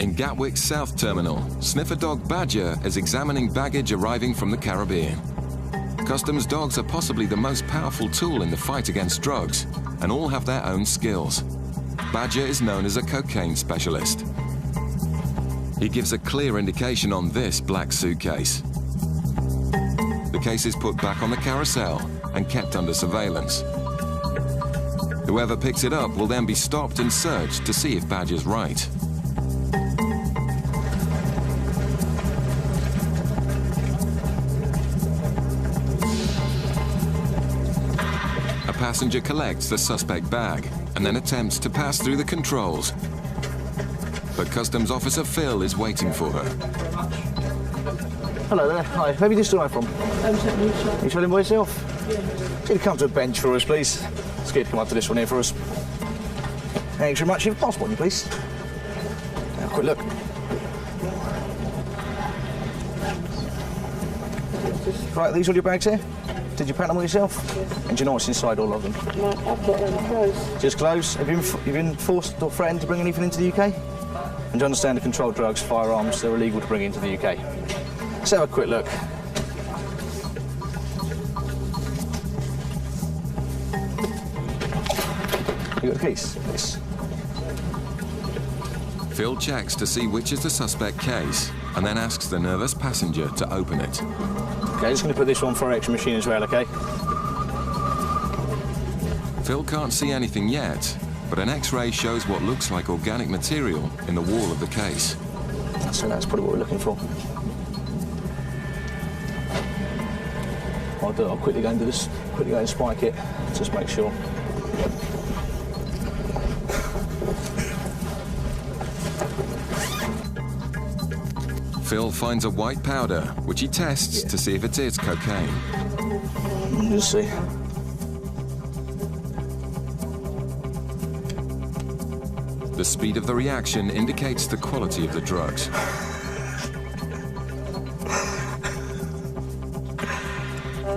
In Gatwick's South Terminal, sniffer dog Badger is examining baggage arriving from the Caribbean. Customs dogs are possibly the most powerful tool in the fight against drugs, and all have their own skills. Badger is known as a cocaine specialist. He gives a clear indication on this black suitcase. The case is put back on the carousel and kept under surveillance. Whoever picks it up will then be stopped and searched to see if Badger's right. A passenger collects the suspect bag and then attempts to pass through the controls. But Customs Officer Phil is waiting for her. Hello there. Hi. Where have you just arrived from? You travelling by yourself? Yeah. Can you come to a bench for us, please? It's good to come up to this one here for us. Thanks very much. Your passport, you please. Have a quick look. Right, these all your bags here? Did you pack them all yourself? Yeah. And do you know what's inside all of them? No, I've got them clothes. Just clothes? Have you been forced or threatened to bring anything into the UK? And do you understand the controlled drugs, firearms, they're illegal to bring into the UK? Let's have a quick look. You got the keys, please? Phil checks to see which is the suspect case and then asks the nervous passenger to open it. OK, just going to put this one for our extra machine as well, OK? Phil can't see anything yet, but an X-ray shows what looks like organic material in the wall of the case. So that's probably what we're looking for. I'll quickly go and do this, quickly go and spike it, just make sure. Phil finds a white powder, which he tests to see if it is cocaine. Let's see. The speed of the reaction indicates the quality of the drugs.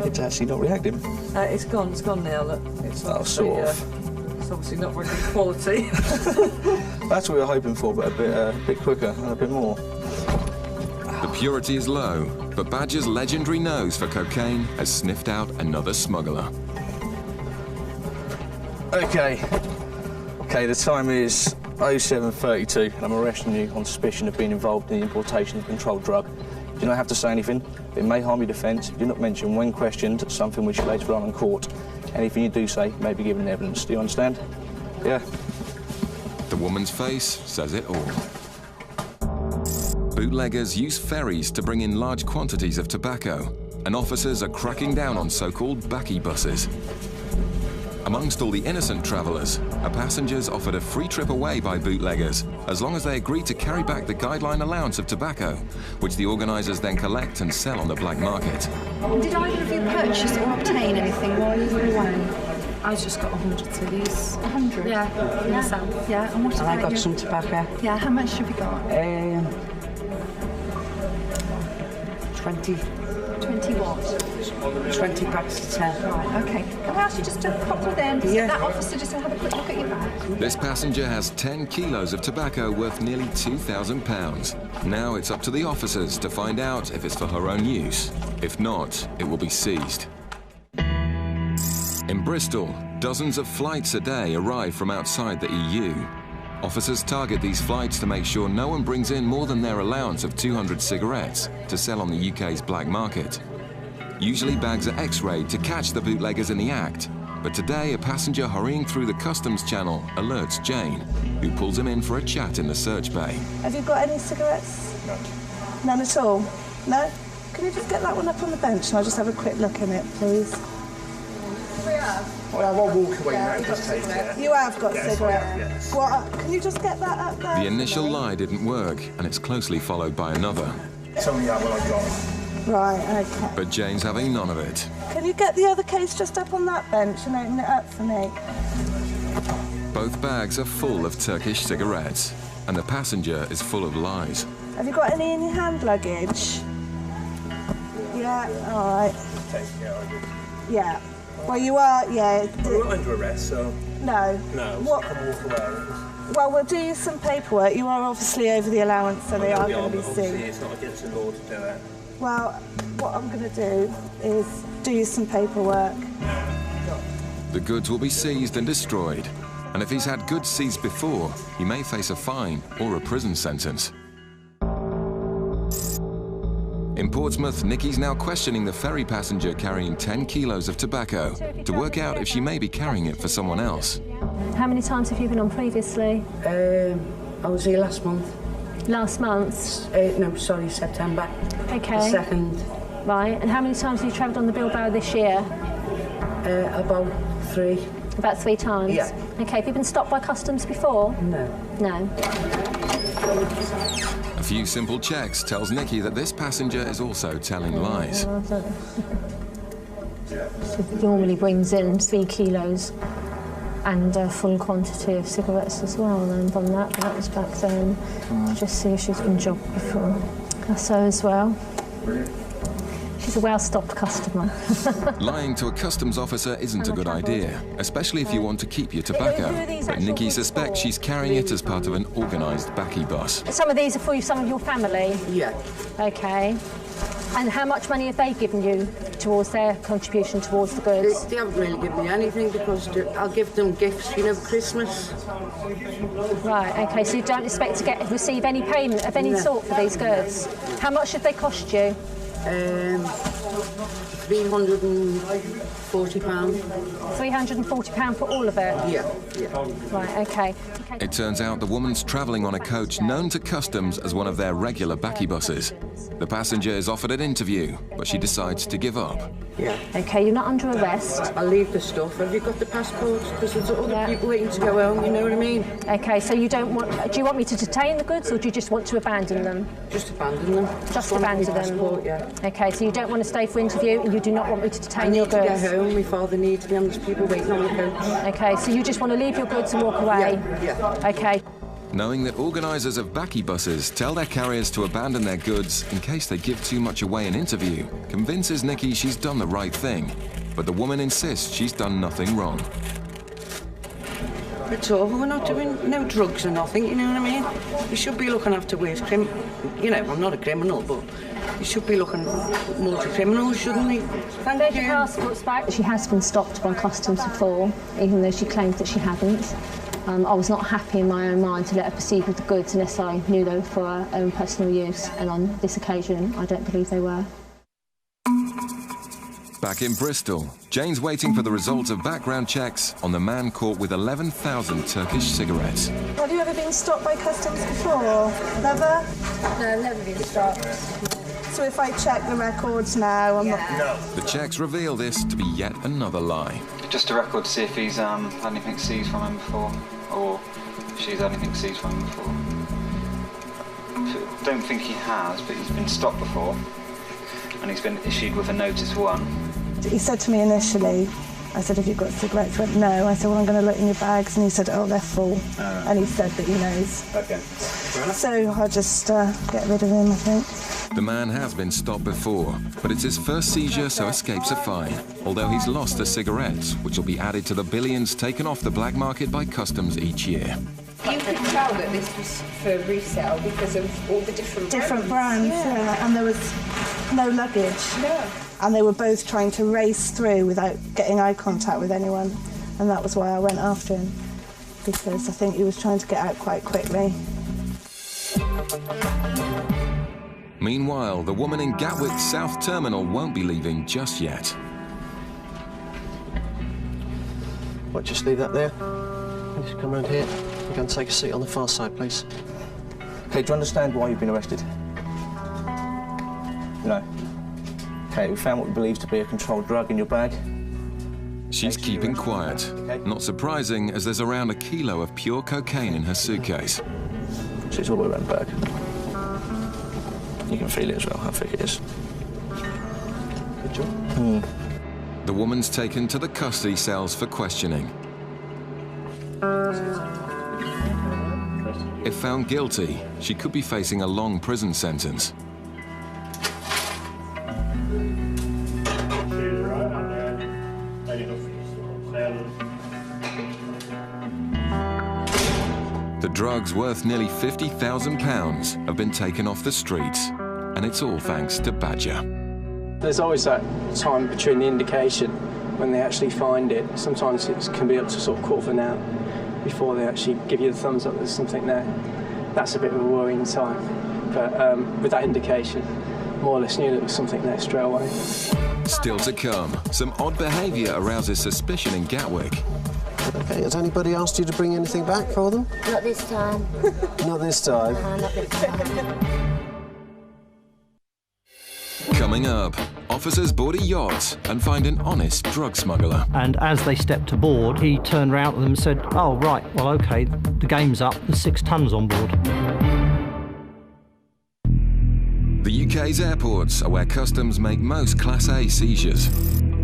It's actually not reacting. It's gone now, look. It's sort of. It's obviously not very good quality. That's what we were hoping for, but a bit quicker and a bit more. The purity is low, but Badger's legendary nose for cocaine has sniffed out another smuggler. OK, the time is 07:32, and I'm arresting you on suspicion of being involved in the importation of a controlled drug. You do not have to say anything. It may harm your defence. Do not mention, when questioned, something which you later on in court. Anything you do say may be given evidence. Do you understand? Yeah. The woman's face says it all. Bootleggers use ferries to bring in large quantities of tobacco, and officers are cracking down on so-called backy buses. Amongst all the innocent travellers, are passengers offered a free trip away by bootleggers, as long as they agree to carry back the guideline allowance of tobacco, which the organisers then collect and sell on the black market. Did either of you purchase or obtain anything while you were away? I just got 100 cedis. 100? Yeah. Yeah, and what And I about got you? some tobacco. Yeah, how much have you got? 20. 20 what? 20 packs of 10. Right, OK. Can I ask you just to pop within? Yeah. That officer just to have a quick look at your bag. This passenger has 10 kilos of tobacco worth nearly £2,000. Now it's up to the officers to find out if it's for her own use. If not, it will be seized. In Bristol, dozens of flights a day arrive from outside the EU. Officers target these flights to make sure no one brings in more than their allowance of 200 cigarettes to sell on the UK's black market. Usually bags are X-rayed to catch the bootleggers in the act, but today a passenger hurrying through the customs channel alerts Jane, who pulls him in for a chat in the search bay. Have you got any cigarettes? No. None at all? No? Can you just get that one up on the bench and I'll just have a quick look in it, please? Well, I won't walk away now, just take it. You have got Yes, cigarettes? yes. What? Can you just get that up there? The initial lie didn't work, and it's closely followed by another. Tell me how well I got. Right, OK. But Jane's having none of it. Can you get the other case just up on that bench and open it up for me? Both bags are full of Turkish cigarettes, and the passenger is full of lies. Have you got any in your hand luggage? Yeah, all right. Yeah. Well, you are, yeah. We're not under arrest, so... No. No, What? I can walk away. Well, we'll do you some paperwork. You are obviously over the allowance, so they are going to be seized. It's not against the law to do it. Well, what I'm going to do is do you some paperwork. The goods will be seized and destroyed. And if he's had goods seized before, he may face a fine or a prison sentence. In Portsmouth, Nikki's now questioning the ferry passenger carrying 10 kilos of tobacco to work out if she may be carrying it for someone else. How many times have you been on previously? I was here last month. Last month? No, sorry, September. Okay. The 2nd. Right, and how many times have you travelled on the Bilbao this year? About 3. About 3 times? Yeah. Okay, have you been stopped by customs before? No. No. A few simple checks tells Nikki that this passenger is also telling lies. She normally brings in 3 kilos and a full quantity of cigarettes as well, and I've done that, but that was back then. Just see if she's been jobbed before. So as well. She's a well-stocked customer. Lying to a customs officer isn't a good idea, especially if you want to keep your tobacco. But Nikki suspects she's carrying it as part of an organised backy bus. Some of these are for some of your family? Yeah. Okay. And how much money have they given you towards their contribution towards the goods? They haven't really given me anything because I'll give them gifts, you know, for Christmas. Right, okay, so you don't expect to receive any payment of any sort for these goods? How much have they cost you? £340. £340 for all of it? Yeah. Right, okay. It turns out the woman's travelling on a coach known to customs as one of their regular backy buses. The passenger is offered an interview, but she decides to give up. Yeah. Okay, you're not under arrest. I'll leave the stuff. Have you got the passports? Because there's other people waiting to go home, you know what I mean? Okay, so you don't want... Do you want me to detain the goods, or do you just want to abandon them? Just abandon them. Just abandon them? Passport, yeah. Okay, so you don't want to stay for interview, and you do not want me to detain your goods? I need to get home. My father needs me, and there's people waiting on the coach. Okay, so you just want to leave your goods and walk away? Yeah. Okay. Knowing that organisers of backy buses tell their carriers to abandon their goods in case they give too much away in interview, convinces Nikki she's done the right thing. But the woman insists she's done nothing wrong. It's over. We're not doing no drugs or nothing, you know what I mean? You should be looking after waste you know, I'm not a criminal, but you should be looking more to criminals, shouldn't we? There's your passports back. She has been stopped by customs before, even though she claims that she hadn't. I was not happy in my own mind to let her proceed with the goods unless I knew they were for her own personal use, and on this occasion, I don't believe they were. Back in Bristol, Jane's waiting for the results of background checks on the man caught with 11,000 Turkish cigarettes. Have you ever been stopped by customs before? Never? No, never been stopped. So if I check the records now, I'm not... No. The checks reveal this to be yet another lie. Just a record to see if he's had anything seized from him before, or if she's had anything seized from him before. Don't think he has, but he's been stopped before, and he's been issued with a notice 1. He said to me initially, I said, have you got cigarettes? He went, no. I said, well, I'm going to look in your bags. And he said, oh, they're full. And he said that he knows. Okay. So I'll just get rid of him, I think. The man has been stopped before, but it's his first seizure, so escapes a fine. Although he's lost the cigarettes, which will be added to the billions taken off the black market by customs each year. You could tell that this was for resale because of all the different brands. Yeah. And there was no luggage. Yeah. And they were both trying to race through without getting eye contact with anyone. And that was why I went after him, because I think he was trying to get out quite quickly. Meanwhile, the woman in Gatwick's South Terminal won't be leaving just yet. What, just leave that there? Just come around here. Go and take a seat on the far side, please. Okay, do you understand why you've been arrested? No. Okay, we found what we believe to be a controlled drug in your bag. She's keeping quiet. Not surprising, as there's around 1 kilo of pure cocaine in her suitcase. So it's all the way around the bag. You can feel it as well, how thick it is. Good job. The woman's taken to the custody cells for questioning. If found guilty, she could be facing a long prison sentence. The drugs worth nearly £50,000 have been taken off the streets, and it's all thanks to Badger. There's always that time between the indication when they actually find it. Sometimes it can be up to sort of quarter of an hour before they actually give you the thumbs up there's something there. That's a bit of a worrying time. But with that indication, more or less knew there was something there straight away. Still to come, some odd behaviour arouses suspicion in Gatwick. Okay, has anybody asked you to bring anything back for them? Not this time. Not this time? No, not this time. Coming up, officers board a yacht and find an honest drug smuggler. And as they stepped aboard, he turned around to them and said, "Oh, right, well, OK, the game's up, there's 6 tons on board." The UK's airports are where customs make most Class A seizures.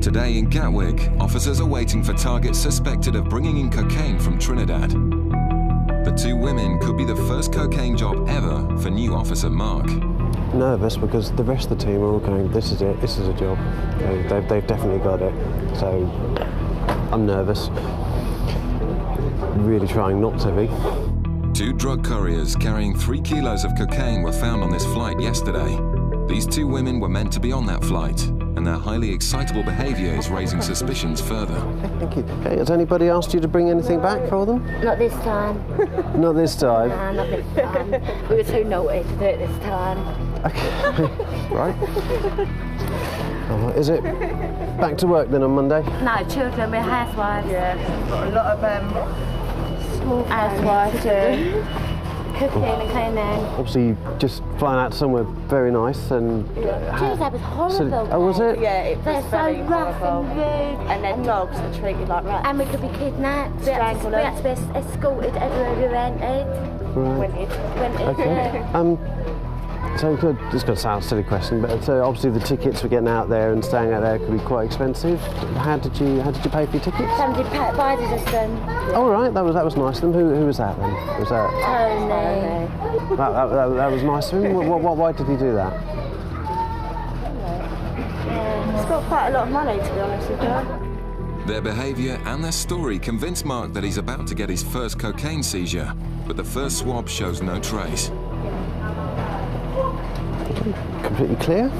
Today in Gatwick, officers are waiting for targets suspected of bringing in cocaine from Trinidad. The 2 women could be the first cocaine job ever for new officer Mark. Nervous because the rest of the team are all going, this is it, this is a job. They've definitely got it. So I'm nervous. Really trying not to be. 2 drug couriers carrying 3 kilos of cocaine were found on this flight yesterday. These 2 women were meant to be on that flight, and their highly excitable behaviour is raising suspicions further. Thank you. Okay, has anybody asked you to bring anything back for them? Not this time. Not this time? No, not this time. We were too naughty to do it this time. Okay, right. Is it back to work then on Monday? No, children, we're housewives. Yeah, got a lot of small housewives too. Cooking and cleaning. Obviously, just flying out somewhere very nice and... Tuesday was horrible. Oh, was it? Yeah, it was They're very so rough horrible. and rude. And their dogs are treated like rats. And we could be kidnapped. We had to be escorted everywhere we went. Right. Okay. So this is going to sound a silly question, but obviously the tickets for getting out there and staying out there could be quite expensive. How did you pay for your tickets? Somebody provided us them. Oh right, that was nice of them. Who was that then? Was that Tony? That was nice of him. Why did he do that? He's got quite a lot of money, to be honest with you. Their behaviour and their story convince Mark that he's about to get his first cocaine seizure, but the first swab shows no trace. Completely clear.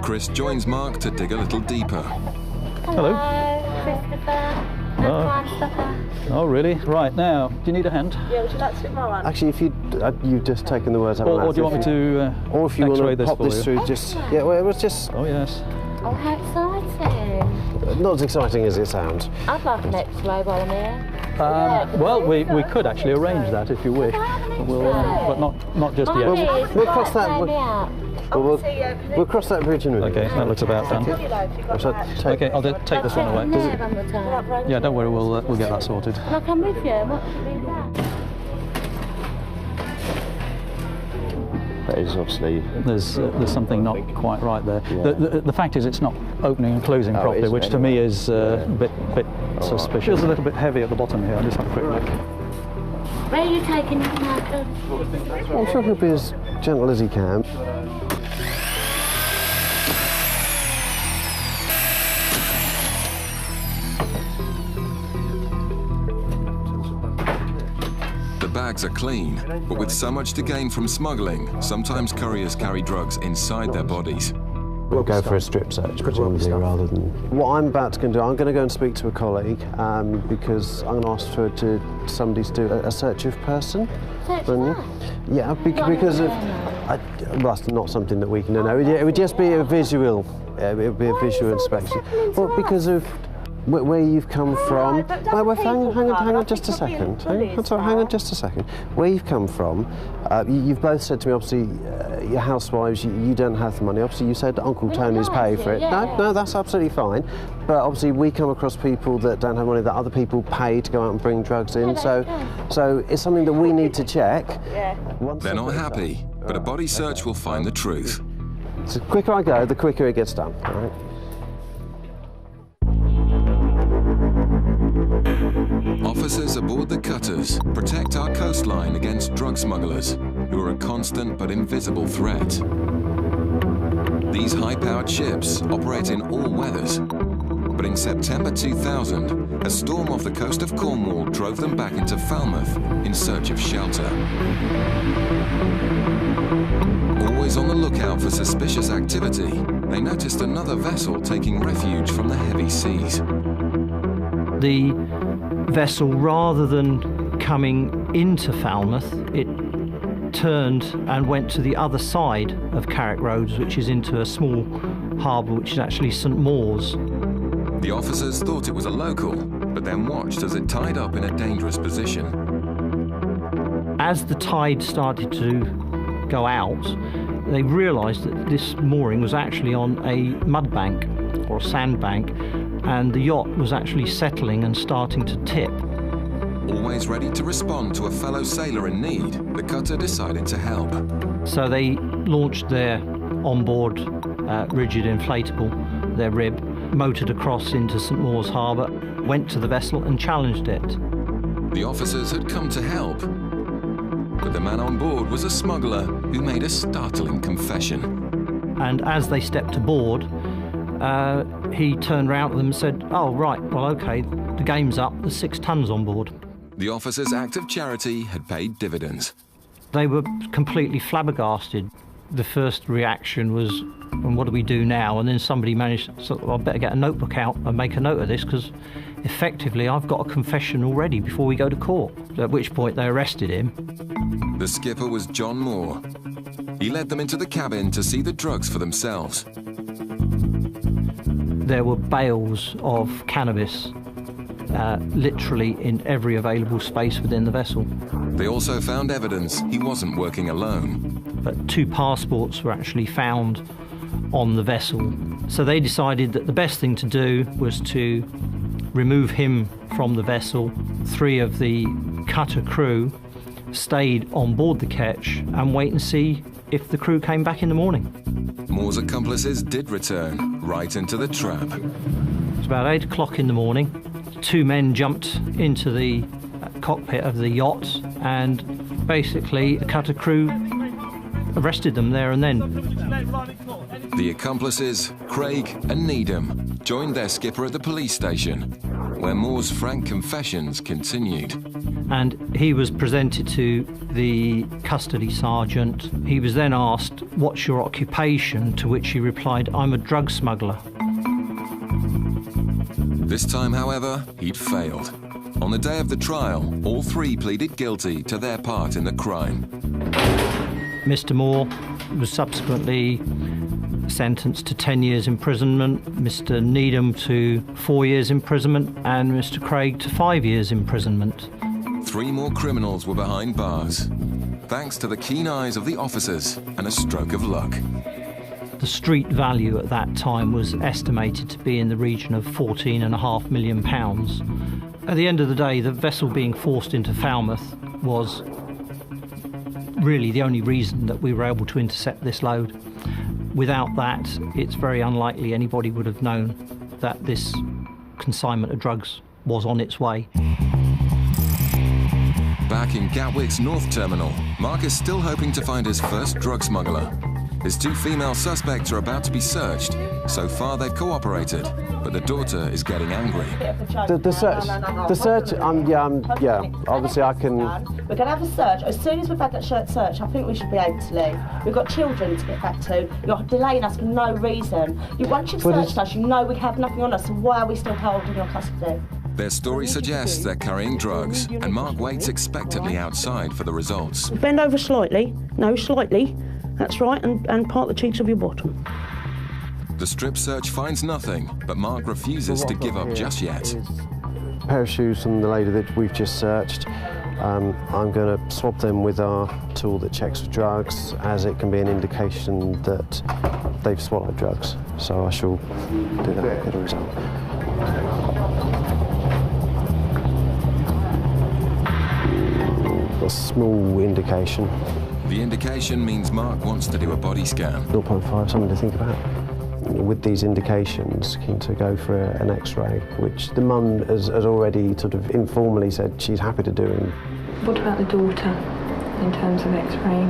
Chris joins Mark to dig a little deeper. Hello. Christopher. Oh, really? Right, now, do you need a hand? Yeah, would you like to sit my one? Actually, if you've just taken the words out of my mouth. Or do you want me to or if you want to pop this this through, just... Yeah, well, it was just... Oh, yes. Oh, how exciting. Not as exciting as it sounds. I'd like an X-ray while I'm here. Well, we could actually arrange that if you wish, but not just yet. We'll cross that. We'll cross that bridge in a minute. Okay, that looks about done. Okay, I'll take this one away. Yeah, don't worry, we'll get that sorted. Can I come with you? That is obviously... There's something not quite right there. Yeah. The fact is it's not opening and closing properly, which to me is a bit suspicious. Feels a little bit heavy at the bottom here. I'll just have a quick look. Where are you taking him, Michael? I'm sure he'll be as gentle as he can. The bags are clean, but with so much to gain from smuggling, sometimes couriers carry drugs inside their bodies. We'll go for a strip search, presumably, rather than... What I'm about to do, I'm going to go and speak to a colleague because I'm going to ask for somebody to do a search of person. Search of Yeah, because of... well, that's not something that we can know. It would just be a visual. It would be a visual inspection. Well, because of where you've come from. Hang on just a second. Hang on just a second. Where you've come from, you've both said to me, obviously, you're housewives, you don't have the money. Obviously, you said Uncle Tony's paid for it. No, that's absolutely fine. But obviously, we come across people that don't have money that other people pay to go out and bring drugs in. So it's something that we need to check. They're not happy, but a body search will find the truth. So the quicker I go, the quicker it gets done. All right? Officers aboard the cutters protect our coastline against drug smugglers, who are a constant but invisible threat. These high-powered ships operate in all weathers, but in September 2000, A storm off the coast of Cornwall drove them back into Falmouth in search of shelter. Always on the lookout for suspicious activity, they noticed another vessel taking refuge from the heavy seas. The vessel, rather than coming into Falmouth, it turned and went to the other side of Carrick Roads, which is into a small harbour, which is actually St Mawes. The officers thought it was a local, but then watched as it tied up in a dangerous position. As the tide started to go out, they realised that this mooring was actually on a mud bank or a sandbank, and the yacht was actually settling and starting to tip. Always ready to respond to a fellow sailor in need, the cutter decided to help. So they launched their onboard rigid inflatable, their rib, motored across into St Mawes Harbour, went to the vessel and challenged it. The officers had come to help, but the man on board was a smuggler who made a startling confession. And as they stepped aboard, he turned round to them and said, "Oh, right, well, OK, the game's up, there's 6 tons on board." The officers' act of charity had paid dividends. They were completely flabbergasted. The first reaction was, and what do we do now? And then somebody managed, so I better get a notebook out and make a note of this, because effectively I've got a confession already before we go to court. At which point they arrested him. The skipper was John Moore. He led them into the cabin to see the drugs for themselves. There were bales of cannabis literally in every available space within the vessel. They also found evidence he wasn't working alone. But 2 passports were actually found on the vessel. So they decided that the best thing to do was to remove him from the vessel. 3 of the cutter crew stayed on board the ketch and wait and see if the crew came back in the morning. Moore's accomplices did return, right into the trap. It was about 8 o'clock in the morning. 2 men jumped into the cockpit of the yacht, and basically the cutter crew arrested them there and then. The accomplices, Craig and Needham, joined their skipper at the police station, where Moore's frank confessions continued. And he was presented to the custody sergeant. He was then asked, "What's your occupation?" To which he replied, "I'm a drug smuggler." This time, however, he'd failed. On the day of the trial, all 3 pleaded guilty to their part in the crime. Mr. Moore was subsequently sentenced to 10 years imprisonment, Mr. Needham to 4 years imprisonment, and Mr. Craig to 5 years imprisonment. 3 more criminals were behind bars, thanks to the keen eyes of the officers and a stroke of luck. The street value at that time was estimated to be in the region of £14.5 million. At the end of the day, the vessel being forced into Falmouth was really the only reason that we were able to intercept this load. Without that, it's very unlikely anybody would have known that this consignment of drugs was on its way. Back in Gatwick's North Terminal, Mark is still hoping to find his first drug smuggler. His 2 female suspects are about to be searched. So far, they've cooperated, but the daughter is getting angry. The search, yeah, obviously I can... We're going to have a search. As soon as we've had that search, I think we should be able to leave. We've got children to get back to. You're delaying us for no reason. Once you've searched us, you know we have nothing on us, so why are we still holding your custody? Their story suggests they're carrying drugs, and Mark waits expectantly outside for the results. Bend over slightly. No, slightly. That's right, and part the cheeks of your bottom. The strip search finds nothing, but Mark refuses to give up just yet. A pair of shoes from the lady that we've just searched. I'm going to swab them with our tool that checks for drugs, as it can be an indication that they've swallowed drugs. So I shall do that and get a result. A small indication. The indication means Mark wants to do a body scan. 0.5, something to think about. With these indications, keen to go for an X-ray, which the mum has already sort of informally said she's happy to do. What about the daughter in terms of X-ray?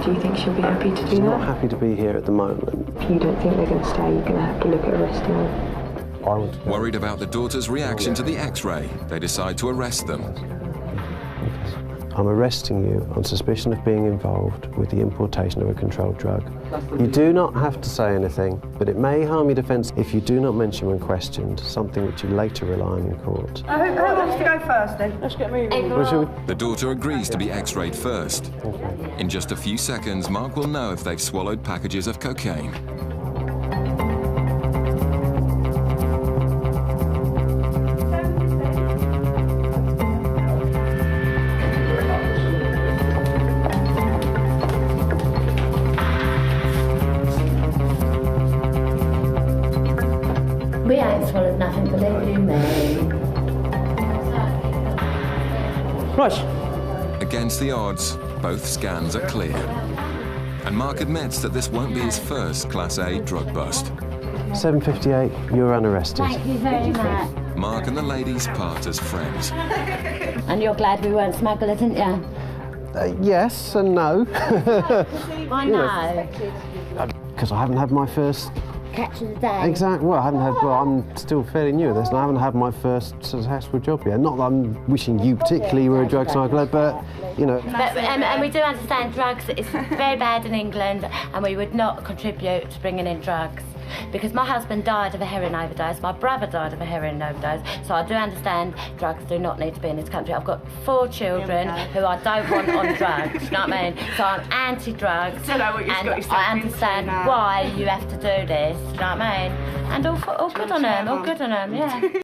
Do you think she'll be happy to do that? She's not happy to be here at the moment. You don't think they're going to stay? You're going to have to look at arresting her? Worried about the daughter's reaction to the X-ray, they decide to arrest them. I'm arresting you on suspicion of being involved with the importation of a controlled drug. You do not have to say anything, but it may harm your defence if you do not mention when questioned, something which you later rely on in court. Who wants to go first then? Let's get moving. The daughter agrees to be X-rayed first. In just a few seconds, Mark will know if they've swallowed packages of cocaine. We ain't swallowed nothing, believe you me. Right. Against the odds, both scans are clear. And Mark admits that this won't be his first Class A drug bust. 7:58, you're unarrested. Thank you very much. Mark and the ladies part as friends. And you're glad we weren't smugglers, aren't you? Yes and no. Why no? Because I haven't had my first... Catch of the day. Exactly. Well, I'm still fairly new at this, and I haven't had my first successful job yet. Not that I'm wishing you particularly were a drug smuggler, but, you know... And we do understand drugs is very bad in England, and we would not contribute to bringing in drugs. Because my husband died of a heroin overdose, my brother died of a heroin overdose, so I do understand drugs do not need to be in this country. I've got 4 children who I don't want on drugs, you know what I mean? So I'm anti-drugs, and I understand why you have to do this, you know what I mean? And all good on them, all good on them, yeah.